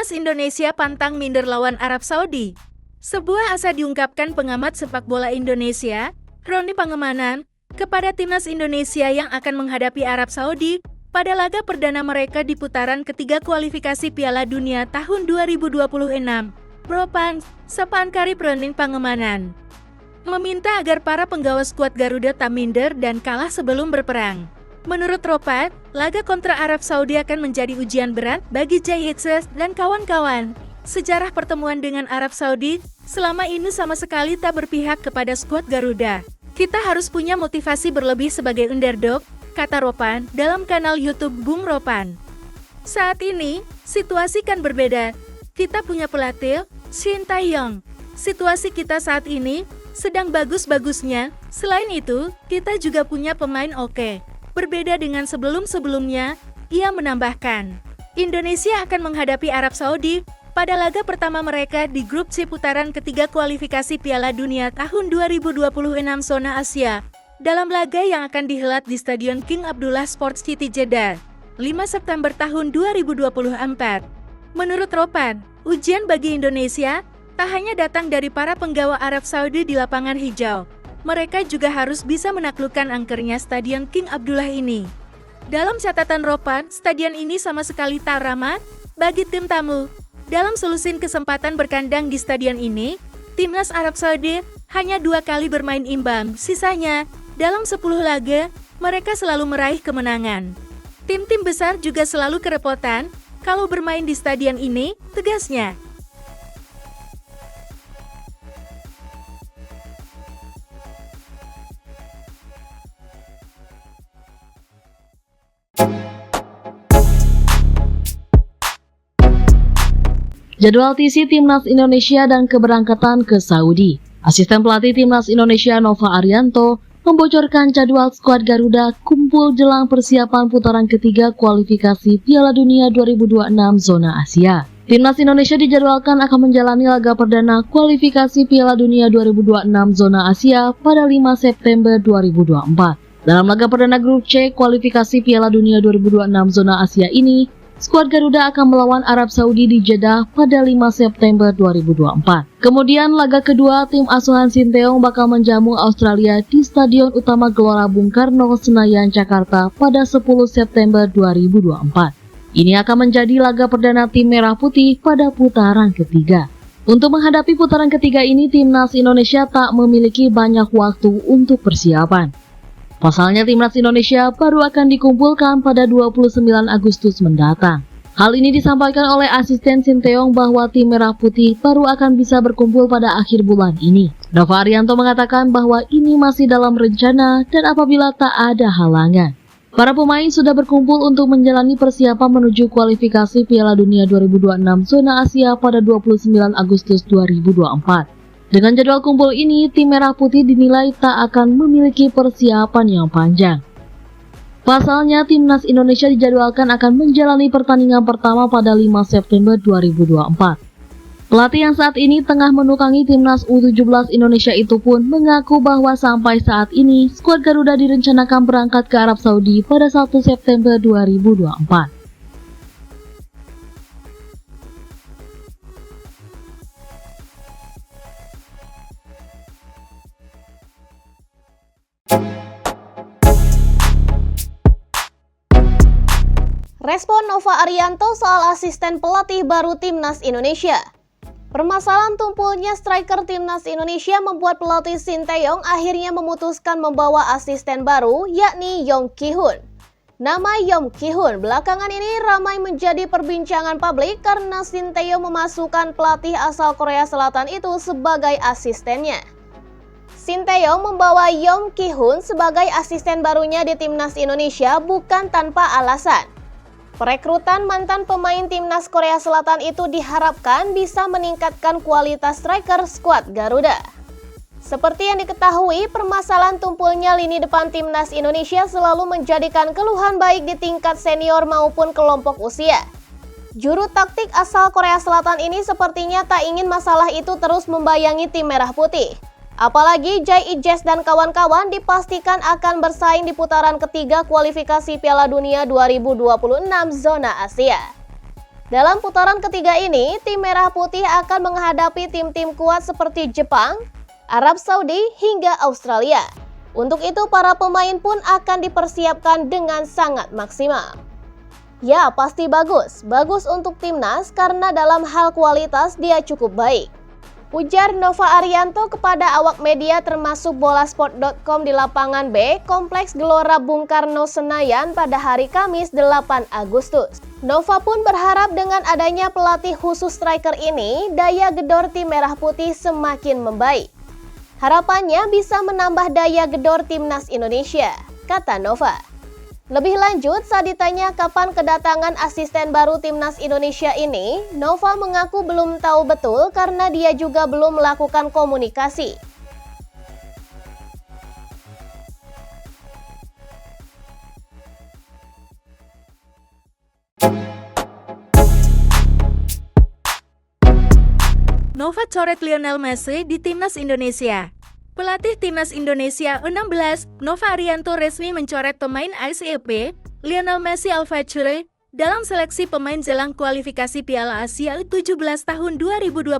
Timnas Indonesia pantang minder lawan Arab Saudi. Sebuah asa diungkapkan pengamat sepak bola Indonesia, Roni Pangemanan, kepada Timnas Indonesia yang akan menghadapi Arab Saudi pada laga perdana mereka di putaran ketiga kualifikasi Piala Dunia tahun 2026. Ropan, sapaan karib Roni Pangemanan, meminta agar para penggawa skuad Garuda tak minder dan kalah sebelum berperang. Menurut Ropan, laga kontra Arab Saudi akan menjadi ujian berat bagi Jay Itzes dan kawan-kawan. Sejarah pertemuan dengan Arab Saudi selama ini sama sekali tak berpihak kepada skuad Garuda. Kita harus punya motivasi berlebih sebagai underdog, kata Ropan dalam kanal YouTube Bung Ropan. Saat ini, situasi kan berbeda. Kita punya pelatih, Shin Tae-yong. Situasi kita saat ini sedang bagus-bagusnya. Selain itu, kita juga punya pemain oke. Berbeda dengan sebelum-sebelumnya, ia menambahkan, Indonesia akan menghadapi Arab Saudi pada laga pertama mereka di grup C putaran ketiga kualifikasi Piala Dunia tahun 2026 zona Asia, dalam laga yang akan dihelat di Stadion King Abdullah Sports City Jeddah, 5 September tahun 2024. Menurut Ropan, ujian bagi Indonesia tak hanya datang dari para penggawa Arab Saudi di lapangan hijau. Mereka juga harus bisa menaklukkan angkernya Stadion King Abdullah ini. Dalam catatan Ropan, stadion ini sama sekali tak ramah bagi tim tamu. Dalam selusin kesempatan berkandang di stadion ini, Timnas Arab Saudi hanya 2 kali bermain imbang. Sisanya, dalam 10 laga, mereka selalu meraih kemenangan. Tim-tim besar juga selalu kerepotan kalau bermain di stadion ini, tegasnya. Jadwal TC Timnas Indonesia dan keberangkatan ke Saudi. Asisten pelatih Timnas Indonesia Nova Arianto membocorkan jadwal skuad Garuda kumpul jelang persiapan putaran ketiga kualifikasi Piala Dunia 2026 zona Asia. Timnas Indonesia dijadwalkan akan menjalani laga perdana kualifikasi Piala Dunia 2026 zona Asia pada 5 September 2024. Dalam laga perdana grup C kualifikasi Piala Dunia 2026 zona Asia ini, skuad Garuda akan melawan Arab Saudi di Jeddah pada 5 September 2024. Kemudian laga kedua, tim asuhan Shin Tae-yong bakal menjamu Australia di Stadion Utama Gelora Bung Karno, Senayan, Jakarta pada 10 September 2024. Ini akan menjadi laga perdana tim Merah Putih pada putaran ketiga. Untuk menghadapi putaran ketiga ini, Timnas Indonesia tak memiliki banyak waktu untuk persiapan. Pasalnya Timnas Indonesia baru akan dikumpulkan pada 29 Agustus mendatang. Hal ini disampaikan oleh asisten Shin Tae-yong bahwa tim Merah Putih baru akan bisa berkumpul pada akhir bulan ini. Nova Arianto mengatakan bahwa ini masih dalam rencana dan apabila tak ada halangan. Para pemain sudah berkumpul untuk menjalani persiapan menuju kualifikasi Piala Dunia 2026 zona Asia pada 29 Agustus 2024. Dengan jadwal kumpul ini, tim Merah Putih dinilai tak akan memiliki persiapan yang panjang. Pasalnya, Timnas Indonesia dijadwalkan akan menjalani pertandingan pertama pada 5 September 2024. Pelatih yang saat ini tengah menukangi Timnas U17 Indonesia itu pun mengaku bahwa sampai saat ini, skuad Garuda direncanakan berangkat ke Arab Saudi pada 1 September 2024. Respon Nova Arianto soal asisten pelatih baru Timnas Indonesia. Permasalahan tumpulnya striker Timnas Indonesia membuat pelatih Shin Tae-yong akhirnya memutuskan membawa asisten baru, yakni Yong Ki-hun. Nama Yong Ki-hun belakangan ini ramai menjadi perbincangan publik karena Shin Tae-yong memasukkan pelatih asal Korea Selatan itu sebagai asistennya. Shin Tae-yong membawa Yong Ki-hun sebagai asisten barunya di Timnas Indonesia bukan tanpa alasan. Perekrutan mantan pemain Timnas Korea Selatan itu diharapkan bisa meningkatkan kualitas striker skuad Garuda. Seperti yang diketahui, permasalahan tumpulnya lini depan Timnas Indonesia selalu menjadikan keluhan baik di tingkat senior maupun kelompok usia. Juru taktik asal Korea Selatan ini sepertinya tak ingin masalah itu terus membayangi tim Merah Putih. Apalagi Jay Itzes dan kawan-kawan dipastikan akan bersaing di putaran ketiga kualifikasi Piala Dunia 2026 zona Asia. Dalam putaran ketiga ini, tim Merah Putih akan menghadapi tim-tim kuat seperti Jepang, Arab Saudi, hingga Australia. Untuk itu, para pemain pun akan dipersiapkan dengan sangat maksimal. Ya, pasti bagus. Bagus untuk timnas karena dalam hal kualitas dia cukup baik. Ujar Nova Arianto kepada awak media termasuk bolasport.com di lapangan B, Kompleks Gelora Bung Karno Senayan pada hari Kamis 8 Agustus. Nova pun berharap dengan adanya pelatih khusus striker ini, daya gedor tim Merah Putih semakin membaik. Harapannya bisa menambah daya gedor timnas Indonesia, kata Nova. Lebih lanjut, saat ditanya kapan kedatangan asisten baru timnas Indonesia ini, Nova mengaku belum tahu betul karena dia juga belum melakukan komunikasi. Nova coret Lionel Messi di timnas Indonesia. Pelatih timnas Indonesia U16, Nova Arianto resmi mencoret pemain ASEP, Lionel Messi Alvacure, dalam seleksi pemain jelang kualifikasi Piala Asia U17 tahun 2025.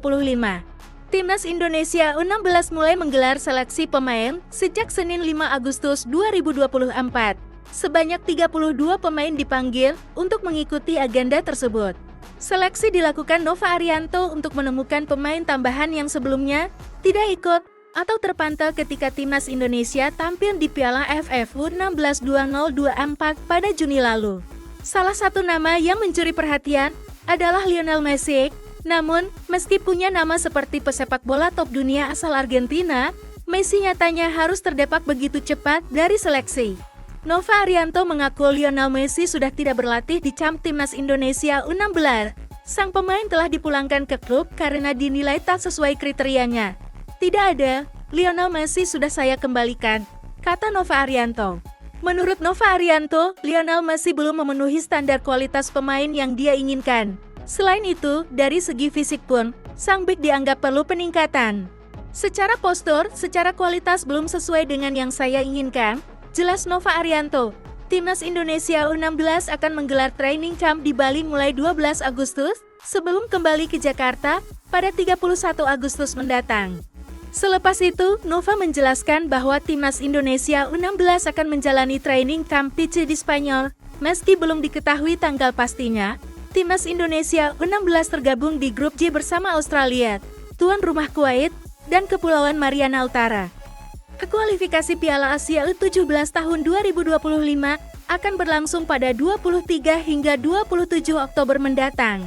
Timnas Indonesia U16 mulai menggelar seleksi pemain sejak Senin 5 Agustus 2024. Sebanyak 32 pemain dipanggil untuk mengikuti agenda tersebut. Seleksi dilakukan Nova Arianto untuk menemukan pemain tambahan yang sebelumnya tidak ikut atau terpantau ketika timnas Indonesia tampil di Piala AFF U16 2024 pada Juni lalu. Salah satu nama yang mencuri perhatian adalah Lionel Messi. Namun, meski punya nama seperti pesepak bola top dunia asal Argentina, Messi nyatanya harus terdepak begitu cepat dari seleksi. Nova Arianto mengaku Lionel Messi sudah tidak berlatih di camp timnas Indonesia U16. Sang pemain telah dipulangkan ke klub karena dinilai tak sesuai kriterianya. Tidak ada, Lionel Messi sudah saya kembalikan, kata Nova Arianto. Menurut Nova Arianto, Lionel Messi belum memenuhi standar kualitas pemain yang dia inginkan. Selain itu, dari segi fisik pun, sang bek dianggap perlu peningkatan. Secara postur, secara kualitas belum sesuai dengan yang saya inginkan, jelas Nova Arianto. Timnas Indonesia U16 akan menggelar training camp di Bali mulai 12 Agustus, sebelum kembali ke Jakarta pada 31 Agustus mendatang. Selepas itu, Nova menjelaskan bahwa timnas Indonesia U16 akan menjalani training camp PC di Spanyol. Meski belum diketahui tanggal pastinya, timnas Indonesia U16 tergabung di grup J bersama Australia, tuan rumah Kuwait, dan Kepulauan Mariana Utara. Kualifikasi Piala Asia U17 tahun 2025 akan berlangsung pada 23 hingga 27 Oktober mendatang.